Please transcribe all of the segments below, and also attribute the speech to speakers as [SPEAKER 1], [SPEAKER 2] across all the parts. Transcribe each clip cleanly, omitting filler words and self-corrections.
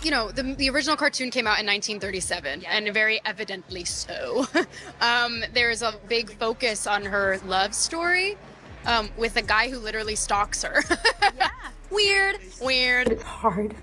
[SPEAKER 1] the original cartoon came out in 1937, and very evidently so. There's a big focus on her love story with a guy who literally stalks her. Yeah. Weird.
[SPEAKER 2] It's hard.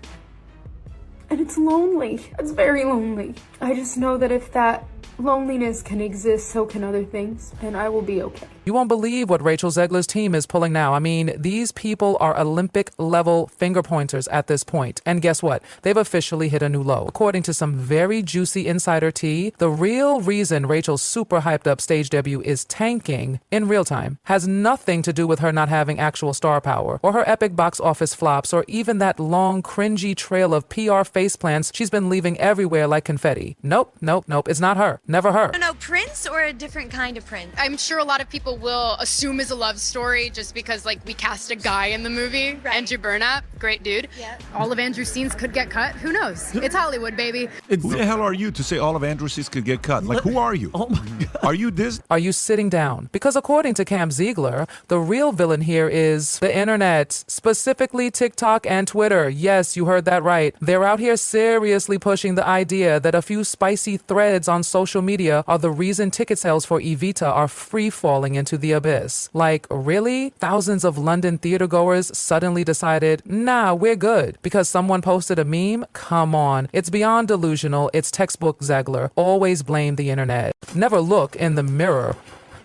[SPEAKER 2] And it's lonely. It's very lonely. I just know that if that loneliness can exist, so can other things, and I will be okay.
[SPEAKER 3] You won't believe what Rachel Zegler's team is pulling now. I mean, these people are Olympic-level finger pointers at this point. And guess what? They've officially hit a new low. According to some very juicy insider tea, the real reason Rachel's super hyped-up stage debut is tanking in real time has nothing to do with her not having actual star power, or her epic box office flops, or even that long, cringy trail of PR faceplants she's been leaving everywhere like confetti. Nope. It's not her. Never her.
[SPEAKER 4] No, Prince or a different kind of Prince?
[SPEAKER 1] I'm sure a lot of people will assume it's a love story just because, we cast a guy in the movie. Right. Andrew Burnap, great dude. Yeah. All of Andrew's scenes could get cut. Who knows? It's Hollywood, baby.
[SPEAKER 5] Who the hell are you to say all of Andrew's scenes could get cut? Who are you?
[SPEAKER 6] Oh my God.
[SPEAKER 5] Are you Disney?
[SPEAKER 3] Are you sitting down? Because according to Cam Zegler, the real villain here is the internet, specifically TikTok and Twitter. Yes, you heard that right. They're out here seriously pushing the idea that a few spicy threads on social media are the reason ticket sales for Evita are free-falling into the abyss. Really? Thousands of London theatergoers suddenly decided, nah, we're good, because someone posted a meme? Come on. It's beyond delusional. It's textbook Zegler. Always blame the internet. Never look in the mirror.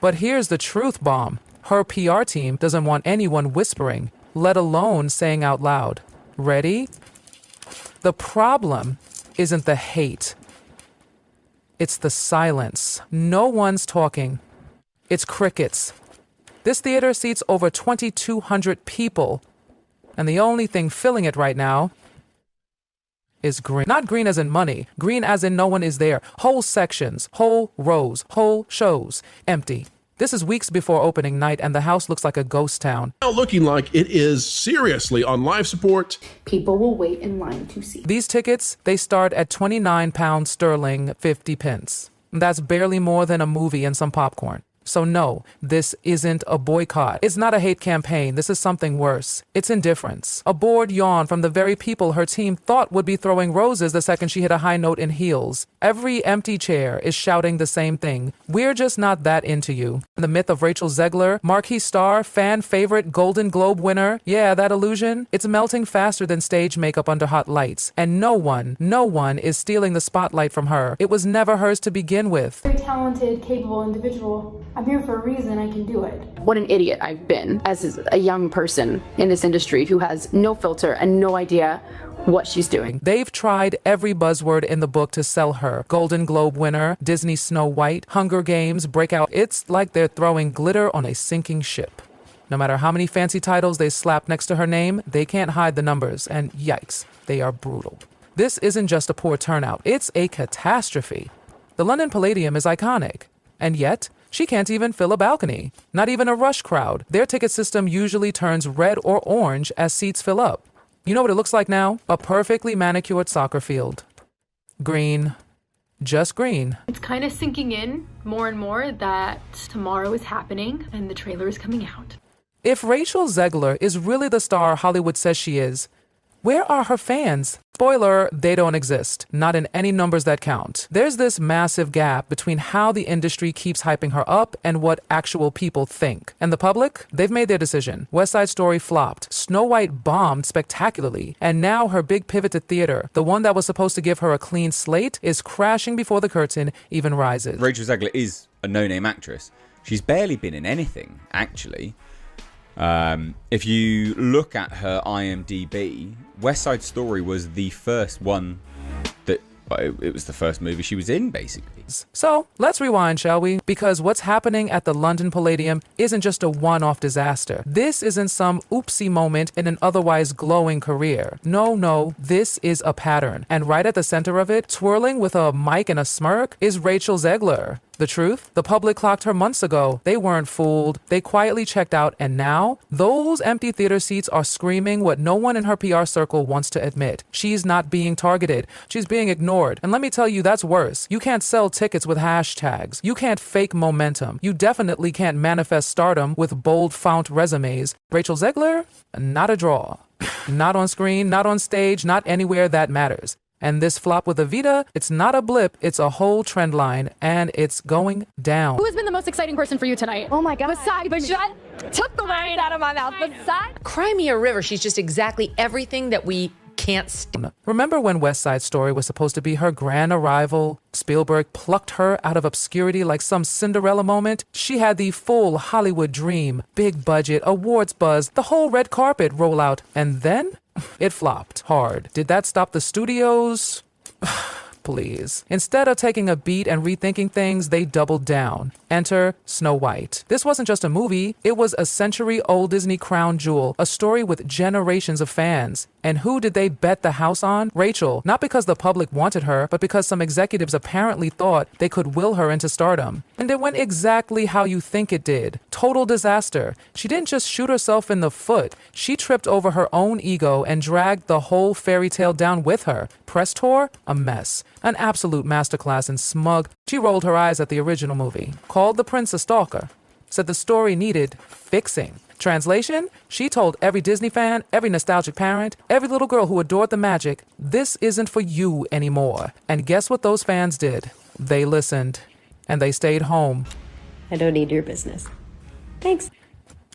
[SPEAKER 3] But here's the truth bomb. Her PR team doesn't want anyone whispering, let alone saying out loud. Ready? The problem isn't the hate. It's the silence. No one's talking. It's crickets. This theater seats over 2,200 people, and the only thing filling it right now is green. Not green as in money, green as in no one is there. Whole sections, whole rows, whole shows, empty. This is weeks before opening night, and the house looks like a ghost town.
[SPEAKER 7] Now looking like it is seriously on life support.
[SPEAKER 2] People will wait in line to see.
[SPEAKER 3] These tickets, they start at £29 sterling, 50 pence. That's barely more than a movie and some popcorn. So no, this isn't a boycott. It's not a hate campaign. This is something worse. It's indifference. A bored yawn from the very people her team thought would be throwing roses the second she hit a high note in heels. Every empty chair is shouting the same thing. We're just not that into you. The myth of Rachel Zegler, marquee star, fan favorite, Golden Globe winner. Yeah, that illusion. It's melting faster than stage makeup under hot lights. And no one is stealing the spotlight from her. It was never hers to begin with.
[SPEAKER 2] Very talented, capable individual. I'm here for a reason. I can do it.
[SPEAKER 8] What an idiot I've been as a young person in this industry who has no filter and no idea what she's doing.
[SPEAKER 3] They've tried every buzzword in the book to sell her. Golden Globe winner, Disney Snow White, Hunger Games, Breakout. It's like they're throwing glitter on a sinking ship. No matter how many fancy titles they slap next to her name, they can't hide the numbers, and yikes, they are brutal. This isn't just a poor turnout, it's a catastrophe. The London Palladium is iconic, and yet she can't even fill a balcony. Not even a rush crowd. Their ticket system usually turns red or orange as seats fill up. You know what it looks like now? A perfectly manicured soccer field. Green. Just green.
[SPEAKER 2] It's kind of sinking in more and more that tomorrow is happening and the trailer is coming out.
[SPEAKER 3] If Rachel Zegler is really the star Hollywood says she is, where are her fans? Spoiler, they don't exist. Not in any numbers that count. There's this massive gap between how the industry keeps hyping her up and what actual people think. And the public? They've made their decision. West Side Story flopped. Snow White bombed spectacularly. And now her big pivot to theater, the one that was supposed to give her a clean slate, is crashing before the curtain even rises.
[SPEAKER 9] Rachel Zegler is a no-name actress. She's barely been in anything, actually. If you look at her IMDb, West Side Story was the first one that it was the first movie she was in, basically.
[SPEAKER 3] So let's rewind, shall we? Because what's happening at the London Palladium isn't just a one-off disaster. This isn't some oopsie moment in an otherwise glowing career. No, this is a pattern. And right at the center of it, twirling with a mic and a smirk, is Rachel Zegler. The truth? The public clocked her months ago. They weren't fooled. They quietly checked out, and now those empty theater seats are screaming what no one in her PR circle wants to admit. She's not being targeted. She's being ignored. And let me tell you, that's worse. You can't sell tickets with hashtags. You can't fake momentum. You definitely can't manifest stardom with bold font resumes. Rachel Zegler? Not a draw. Not on screen, not on stage, not anywhere that matters. And this flop with Evita, it's not a blip, it's a whole trend line, and it's going down.
[SPEAKER 6] Who has been the most exciting person for you tonight?
[SPEAKER 4] Oh my God.
[SPEAKER 6] Besides, but took the word out of my mouth. Besides,
[SPEAKER 10] Cry Me a River. She's just exactly everything that we can't stand.
[SPEAKER 3] Remember when West Side Story was supposed to be her grand arrival? Spielberg plucked her out of obscurity like some Cinderella moment. She had the full Hollywood dream, big budget, awards buzz, the whole red carpet rollout, and then it flopped hard. Did that stop the studios? Please. Instead of taking a beat and rethinking things, they doubled down. Enter Snow White. This wasn't just a movie, it was a century-old Disney crown jewel, a story with generations of fans. And who did they bet the house on? Rachel. Not because the public wanted her, but because some executives apparently thought they could will her into stardom. And it went exactly how you think it did. Total disaster. She didn't just shoot herself in the foot. She tripped over her own ego and dragged the whole fairy tale down with her. Press tour? A mess. An absolute masterclass in smug. She rolled her eyes at the original movie, called the prince a stalker, said the story needed fixing. Translation? She told every Disney fan, every nostalgic parent, every little girl who adored the magic, this isn't for you anymore. And guess what those fans did? They listened. And they stayed home.
[SPEAKER 11] I don't need your business. Thanks.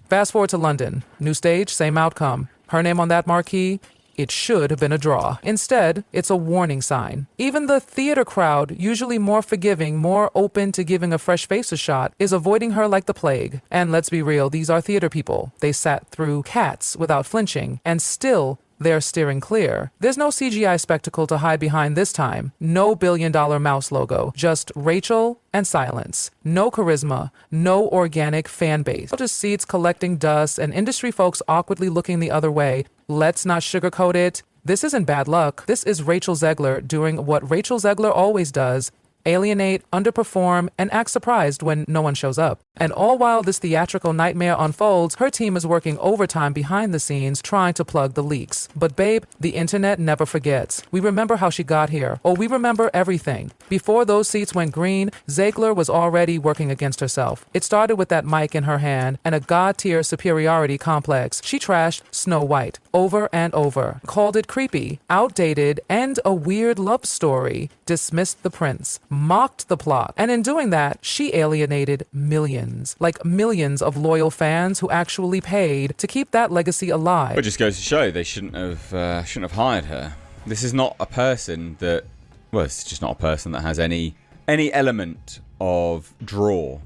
[SPEAKER 3] Fast forward to London. New stage, same outcome. Her name on that marquee? It should have been a draw. Instead, it's a warning sign. Even the theater crowd, usually more forgiving, more open to giving a fresh face a shot, is avoiding her like the plague. And let's be real, these are theater people. They sat through Cats without flinching, and still they're steering clear. There's no CGI spectacle to hide behind this time. No billion-dollar mouse logo. Just Rachel and silence. No charisma. No organic fan base. Just seats collecting dust and industry folks awkwardly looking the other way. Let's not sugarcoat it. This isn't bad luck. This is Rachel Zegler doing what Rachel Zegler always does. Alienate, underperform, and act surprised when no one shows up. And all while this theatrical nightmare unfolds, her team is working overtime behind the scenes trying to plug the leaks. But babe, the internet never forgets. We remember how she got here, or we remember everything. Before those seats went green, Zegler was already working against herself. It started with that mic in her hand and a god-tier superiority complex. She trashed Snow White over and over, called it creepy, outdated, and a weird love story, dismissed the prince, mocked the plot, and in doing that, she alienated millions of loyal fans who actually paid to keep that legacy alive.
[SPEAKER 9] But it just goes to show they shouldn't have hired her. This is not a person that, well, it's just not a person that has any element of draw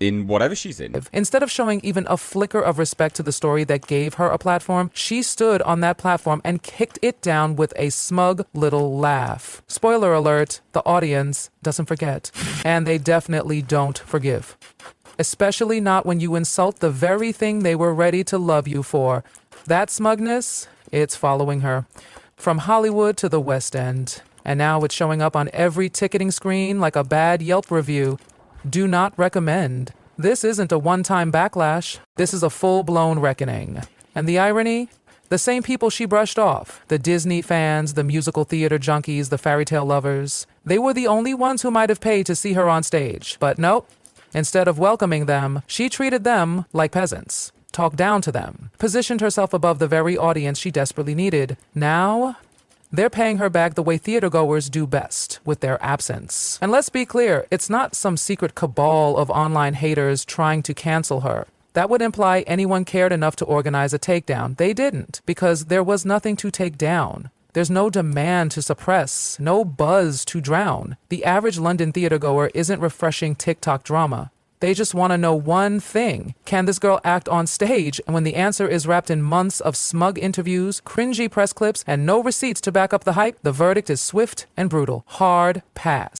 [SPEAKER 9] in whatever she's in.
[SPEAKER 3] Instead of showing even a flicker of respect to the story that gave her a platform, she stood on that platform and kicked it down with a smug little laugh. Spoiler alert, the audience doesn't forget. And they definitely don't forgive. Especially not when you insult the very thing they were ready to love you for. That smugness, it's following her. From Hollywood to the West End. And now it's showing up on every ticketing screen like a bad Yelp review. Do not recommend. This isn't a one-time backlash. This is a full-blown reckoning. And the irony? The same people she brushed off, the Disney fans, the musical theater junkies, the fairy tale lovers, they were the only ones who might have paid to see her on stage. But nope. Instead of welcoming them, she treated them like peasants, talked down to them, positioned herself above the very audience she desperately needed. Now they're paying her back the way theatergoers do best, with their absence. And let's be clear, it's not some secret cabal of online haters trying to cancel her. That would imply anyone cared enough to organize a takedown. They didn't, because there was nothing to take down. There's no demand to suppress, no buzz to drown. The average London theatergoer isn't refreshing TikTok drama. They just want to know one thing. Can this girl act on stage? And when the answer is wrapped in months of smug interviews, cringy press clips, and no receipts to back up the hype, the verdict is swift and brutal. Hard pass.